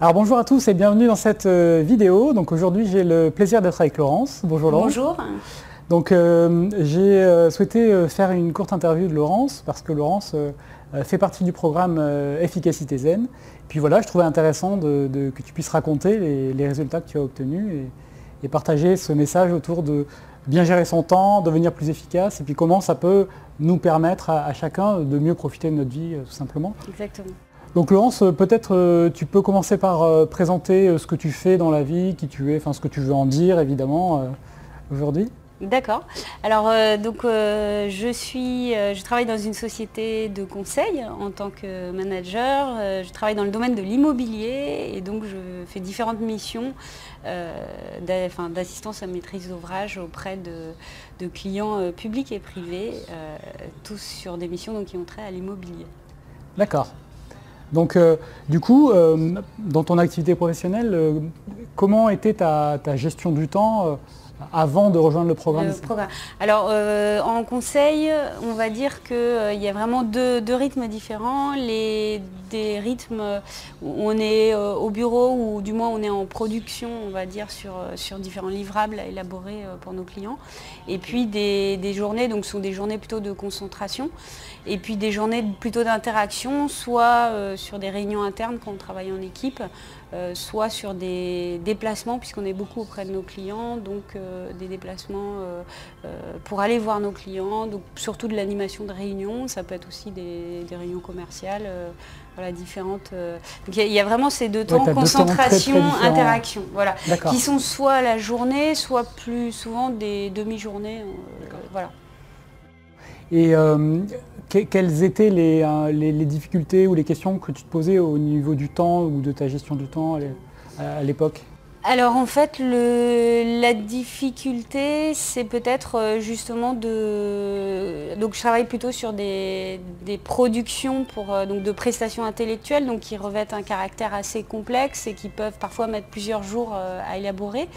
Alors bonjour à tous et bienvenue dans cette vidéo. Donc aujourd'hui j'ai le plaisir d'être avec Laurence. Bonjour Laurence. Bonjour. Donc j'ai souhaité faire une courte interview de Laurence parce que Laurence fait partie du programme Efficacité Zen. Puis voilà, je trouvais intéressant que tu puisses raconter les résultats que tu as obtenus et partager ce message autour de bien gérer son temps, devenir plus efficace et puis comment ça peut nous permettre à chacun de mieux profiter de notre vie tout simplement. Exactement. Donc Laurence, peut-être tu peux commencer par présenter ce que tu fais dans la vie, qui tu es, enfin ce que tu veux en dire évidemment aujourd'hui. D'accord. Alors je travaille dans une société de conseil en tant que manager. Je travaille dans le domaine de l'immobilier et donc je fais différentes missions d'assistance à maîtrise d'ouvrage auprès de clients publics et privés, tous sur des missions donc, qui ont trait à l'immobilier. D'accord. Donc du coup, dans ton activité professionnelle, comment était ta gestion du temps avant de rejoindre le programme? Alors en conseil, on va dire qu'il y a vraiment deux rythmes différents. Des rythmes où on est au bureau ou du moins on est en production, on va dire, sur différents livrables à élaborer pour nos clients. Et puis des journées, donc ce sont des journées plutôt de concentration. Et puis des journées plutôt d'interaction, soit sur des réunions internes quand on travaille en équipe, soit sur des déplacements puisqu'on est beaucoup auprès de nos clients, donc des déplacements pour aller voir nos clients, donc surtout de l'animation de réunions, ça peut être aussi des réunions commerciales, voilà, différentes. Donc il y a vraiment ces deux temps, concentration, très interaction, voilà, qui sont soit la journée, soit plus souvent des demi-journées, voilà. Et quelles étaient les difficultés ou les questions que tu te posais au niveau du temps ou de ta gestion du temps à l'époque? Alors en fait, la difficulté, c'est peut-être justement donc je travaille plutôt sur des productions donc de prestations intellectuelles, donc qui revêtent un caractère assez complexe et qui peuvent parfois mettre plusieurs jours à élaborer.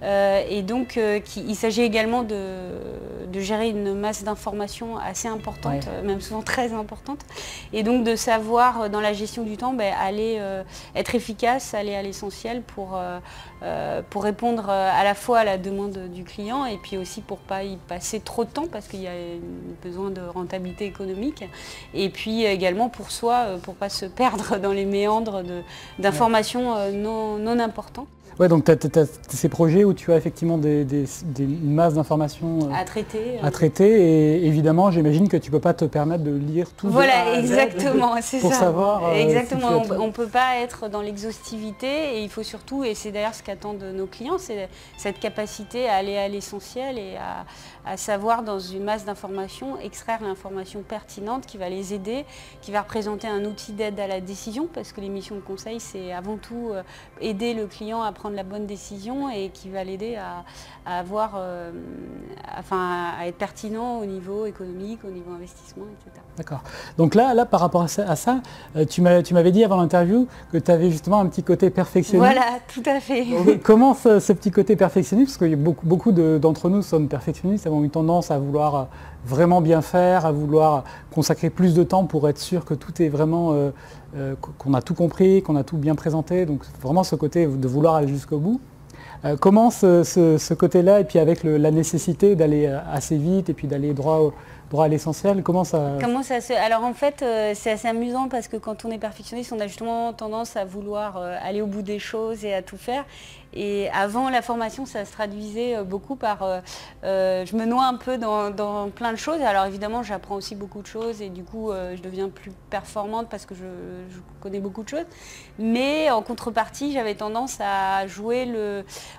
Et donc il s'agit également de gérer une masse d'informations assez importante, même souvent très importante. Et donc de savoir dans la gestion du temps aller être efficace, aller à l'essentiel pour répondre à la fois à la demande du client et puis aussi pour ne pas y passer trop de temps parce qu'il y a besoin de rentabilité économique et puis également pour soi, pour ne pas se perdre dans les méandres d'informations non importantes. Ouais, donc tu as ces projets où tu as effectivement une masse d'informations à traiter et évidemment j'imagine que tu ne peux pas te permettre de lire tout. Voilà, exactement, c'est ça. Pour savoir. Exactement, on ne peut pas être dans l'exhaustivité et il faut surtout, et c'est d'ailleurs ce qu'attendent nos clients, c'est cette capacité à aller à l'essentiel et à savoir dans une masse d'informations, extraire l'information pertinente qui va les aider, qui va représenter un outil d'aide à la décision parce que les missions de conseil c'est avant tout aider le client à prendre la bonne décision et qui va l'aider à être pertinent au niveau économique, au niveau investissement, etc. D'accord. Donc là, par rapport à ça, tu m'avais dit avant l'interview que tu avais justement un petit côté perfectionniste. Voilà, tout à fait. Donc, comment ce petit côté perfectionniste, parce que beaucoup d'entre nous sommes perfectionnistes, avons eu tendance à vouloir vraiment bien faire, à vouloir consacrer plus de temps pour être sûr que tout est vraiment, qu'on a tout compris, qu'on a tout bien présenté, donc vraiment ce côté de vouloir aller jusqu'au bout. Comment ce côté-là, et puis avec la nécessité d'aller assez vite et puis d'aller droit à l'essentiel, Alors en fait, c'est assez amusant parce que quand on est perfectionniste, on a justement tendance à vouloir aller au bout des choses et à tout faire. Et avant la formation, ça se traduisait beaucoup par je me noie un peu dans plein de choses. Alors évidemment, j'apprends aussi beaucoup de choses et du coup, je deviens plus performante parce que je connais beaucoup de choses. Mais en contrepartie, j'avais tendance à jouer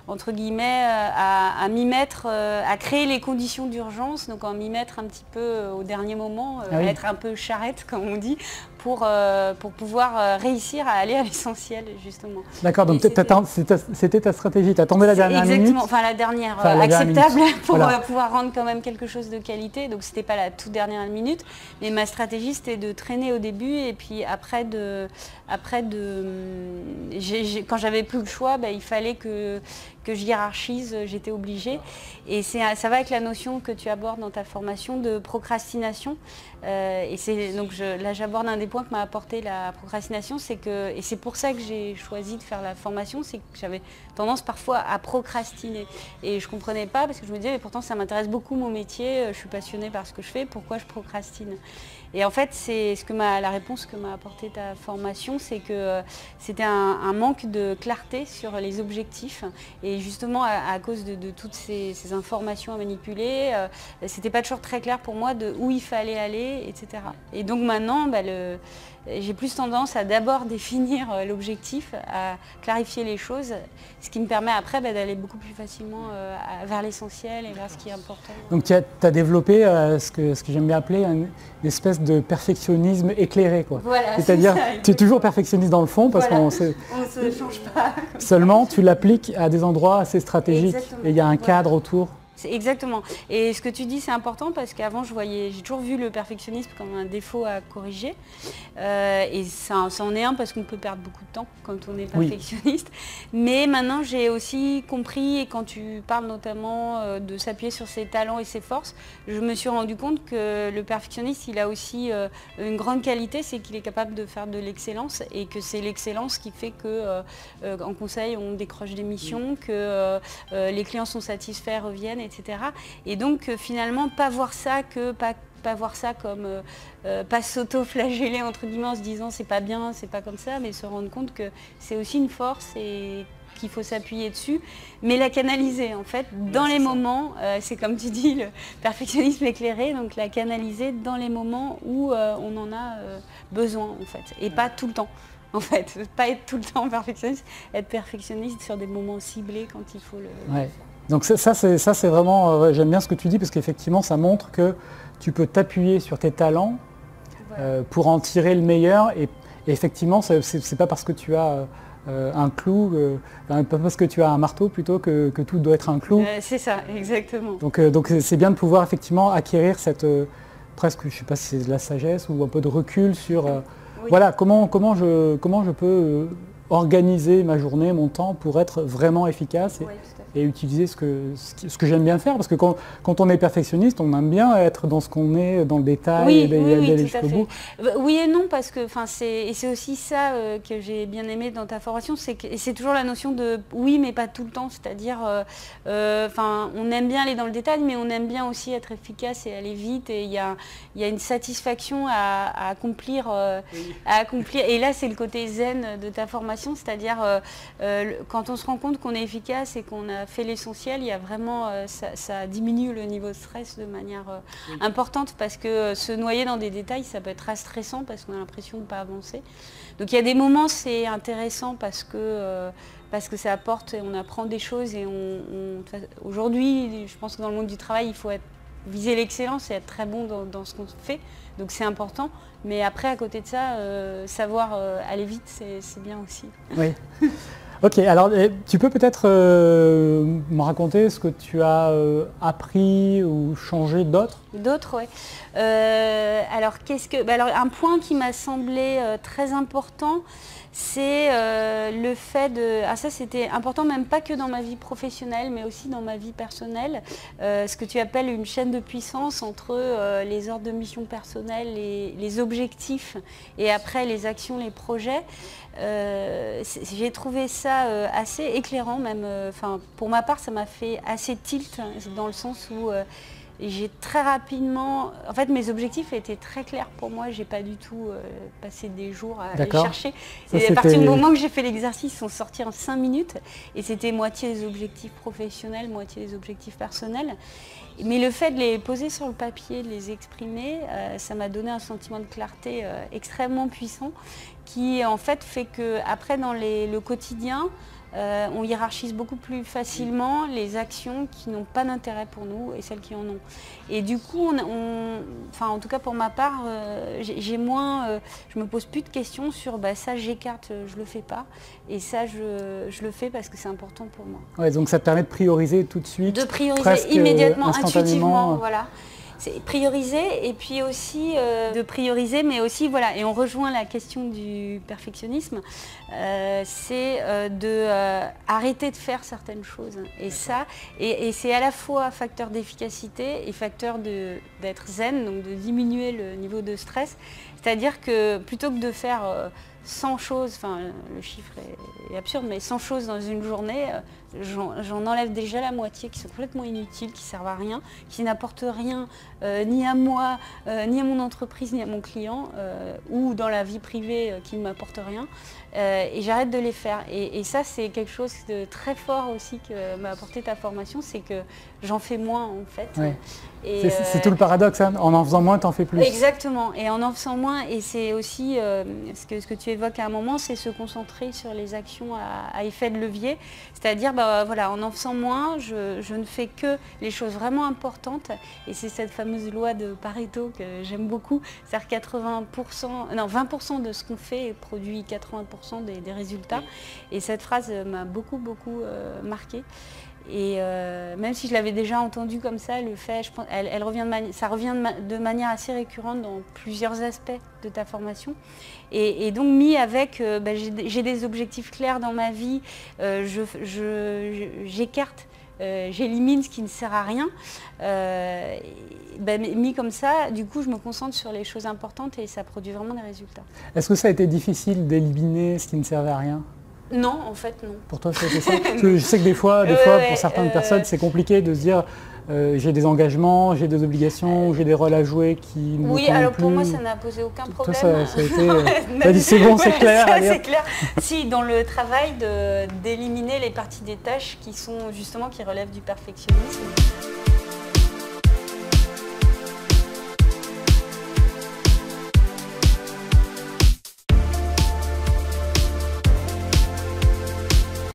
entre guillemets, à m'y mettre, à créer les conditions d'urgence, donc à m'y mettre un petit peu au dernier moment, être un peu charrette, comme on dit, pour pouvoir réussir à aller à l'essentiel, justement. D'accord, donc c'était ta stratégie, tu attendais la dernière minute. Exactement, enfin la dernière acceptable pour pouvoir rendre quand même quelque chose de qualité, donc c'était pas la toute dernière minute, mais ma stratégie c'était de traîner au début et puis après de quand j'avais plus le choix, il fallait que je hiérarchise, j'étais obligée. Et ça va avec la notion que tu abordes dans ta formation de procrastination. Là j'aborde un des points que m'a apporté la procrastination, et c'est pour ça que j'ai choisi de faire la formation, c'est que j'avais tendance parfois à procrastiner. Et je ne comprenais pas parce que je me disais, mais pourtant ça m'intéresse beaucoup mon métier, je suis passionnée par ce que je fais, pourquoi je procrastine? Et en fait, c'est la réponse que m'a apporté ta formation, c'est que c'était un manque de clarté sur les objectifs. Et justement, à cause de toutes ces informations à manipuler, c'était pas toujours très clair pour moi de où il fallait aller, etc. Et donc maintenant, j'ai plus tendance à d'abord définir l'objectif, à clarifier les choses, ce qui me permet après d'aller beaucoup plus facilement vers l'essentiel et vers ce qui est important. Donc tu as développé ce que j'aime bien appeler une espèce de perfectionnisme éclairé, quoi. Voilà, c'est-à-dire tu es toujours perfectionniste dans le fond parce qu'on ne se change pas. Seulement tu l'appliques à des endroits assez stratégiques. Exactement. Et il y a un cadre autour. Exactement. Et ce que tu dis, c'est important parce qu'avant, j'ai toujours vu le perfectionnisme comme un défaut à corriger. Et ça en est un parce qu'on peut perdre beaucoup de temps quand on est perfectionniste. Oui. Mais maintenant, j'ai aussi compris, et quand tu parles notamment de s'appuyer sur ses talents et ses forces, je me suis rendu compte que le perfectionniste, il a aussi une grande qualité, c'est qu'il est capable de faire de l'excellence et que c'est l'excellence qui fait qu'en conseil, on décroche des missions, que les clients sont satisfaits, reviennent, etc. Et donc finalement pas voir ça comme pas s'auto-flageller entre guillemets en se disant c'est pas bien, c'est pas comme ça, mais se rendre compte que c'est aussi une force et qu'il faut s'appuyer dessus, mais la canaliser en fait dans les moments, c'est comme tu dis le perfectionnisme éclairé, donc la canaliser dans les moments où on en a besoin en fait, et pas tout le temps. En fait, pas être tout le temps perfectionniste, être perfectionniste sur des moments ciblés quand il faut le... Ouais. Donc ça c'est vraiment, j'aime bien ce que tu dis parce qu'effectivement ça montre que tu peux t'appuyer sur tes talents pour en tirer le meilleur et effectivement c'est pas parce que tu as un clou, pas parce que tu as un marteau plutôt que tout doit être un clou. C'est ça, exactement. Donc c'est bien de pouvoir effectivement acquérir cette presque, je sais pas si c'est de la sagesse ou un peu de recul sur voilà comment je peux organiser ma journée, mon temps pour être vraiment efficace et utiliser ce que j'aime bien faire. Parce que quand on est perfectionniste, on aime bien être dans ce qu'on est, dans le détail, et d'aller jusqu'au bout. Oui et non, parce que c'est aussi ça que j'ai bien aimé dans ta formation, c'est toujours la notion de oui mais pas tout le temps, c'est-à-dire on aime bien aller dans le détail, mais on aime bien aussi être efficace et aller vite, et il y a une satisfaction à accomplir, et là c'est le côté zen de ta formation, c'est-à-dire quand on se rend compte qu'on est efficace et qu'on a fait l'essentiel, il y a vraiment, ça diminue le niveau de stress de manière importante, parce que se noyer dans des détails, ça peut être très stressant parce qu'on a l'impression de ne pas avancer. Donc il y a des moments, c'est intéressant parce que ça apporte, et on apprend des choses, et aujourd'hui, je pense que dans le monde du travail, il faut viser l'excellence et être très bon dans ce qu'on fait, donc c'est important. Mais après, à côté de ça, savoir aller vite, c'est bien aussi. Oui. Ok, alors tu peux peut-être me raconter ce que tu as appris ou changé d'autres? D'autres, oui. Alors, un point qui m'a semblé très important, c'est le fait de... Ah, ça c'était important, même pas que dans ma vie professionnelle, mais aussi dans ma vie personnelle. Ce que tu appelles une chaîne de puissance entre les ordres de mission personnelle, les objectifs, et après les actions, les projets. J'ai trouvé ça assez éclairant, même. Pour ma part, ça m'a fait assez tilt, dans le sens où... j'ai très rapidement, en fait mes objectifs étaient très clairs pour moi, j'ai pas du tout passé des jours à les chercher. Et à partir du moment que j'ai fait l'exercice, ils sont sortis en 5 minutes, et c'était moitié les objectifs professionnels, moitié les objectifs personnels. Mais le fait de les poser sur le papier, de les exprimer, ça m'a donné un sentiment de clarté extrêmement puissant, qui en fait fait que après dans le quotidien, on hiérarchise beaucoup plus facilement les actions qui n'ont pas d'intérêt pour nous et celles qui en ont. Et du coup, en tout cas pour ma part, j'ai moins, je me pose plus de questions sur ça j'écarte, je le fais pas, et ça je le fais parce que c'est important pour moi. Ouais, donc ça te permet de prioriser tout de suite. De prioriser immédiatement, intuitivement, voilà. c'est prioriser et puis aussi de prioriser, mais aussi voilà, et on rejoint la question du perfectionnisme, c'est de arrêter de faire certaines choses. Et ça, et c'est à la fois facteur d'efficacité et facteur d'être zen, donc de diminuer le niveau de stress. C'est-à-dire que plutôt que de faire 100 choses, enfin le chiffre est absurde, mais 100 choses dans une journée, j'en enlève déjà la moitié qui sont complètement inutiles, qui ne servent à rien, qui n'apportent rien ni à moi, ni à mon entreprise, ni à mon client, ou dans la vie privée qui ne m'apporte rien. Et j'arrête de les faire. Et ça, c'est quelque chose de très fort aussi que m'a apporté ta formation, c'est que j'en fais moins en fait. Oui. C'est tout le paradoxe, hein. En faisant moins, tu en fais plus. Exactement, et en faisant moins, et c'est aussi ce que tu évoques à un moment, c'est se concentrer sur les actions à effet de levier. C'est-à-dire, voilà, en faisant moins, je ne fais que les choses vraiment importantes, et c'est cette fameuse loi de Pareto que j'aime beaucoup, c'est-à-dire 20% de ce qu'on fait produit 80% des résultats, et cette phrase m'a beaucoup marquée. Et même si je l'avais déjà entendu comme ça, le fait, je pense, ça revient de manière assez récurrente dans plusieurs aspects de ta formation. Et donc mis avec, j'ai des objectifs clairs dans ma vie, j'écarte, j'élimine ce qui ne sert à rien. Mis comme ça, du coup, je me concentre sur les choses importantes et ça produit vraiment des résultats. Est-ce que ça a été difficile d'éliminer ce qui ne servait à rien ? Non, en fait, non. Pour toi, c'était ça? Parce que je sais que des fois pour certaines personnes, c'est compliqué de se dire j'ai des engagements, j'ai des obligations, j'ai des rôles à jouer qui ne me Oui, alors plus. pour moi, ça n'a posé aucun problème. Toi, ça a été... t'as dit c'est bon, c'est clair. C'est clair. Si, dans le travail d'éliminer les parties des tâches qui relèvent du perfectionnisme.